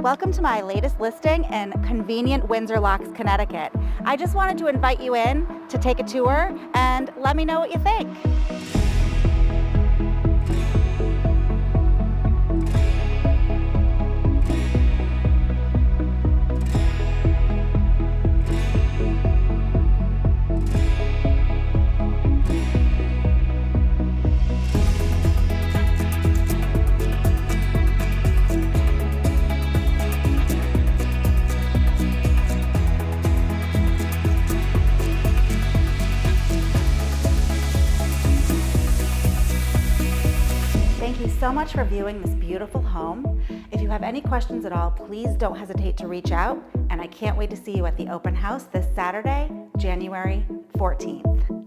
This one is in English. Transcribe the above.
Welcome to my latest listing in convenient Windsor Locks, Connecticut. I just wanted to invite you in to take a tour and let me know what you think. Thank you so much for viewing this beautiful home. If you have any questions at all, please don't hesitate to reach out, and I can't wait to see you at the open house this Saturday, January 14th.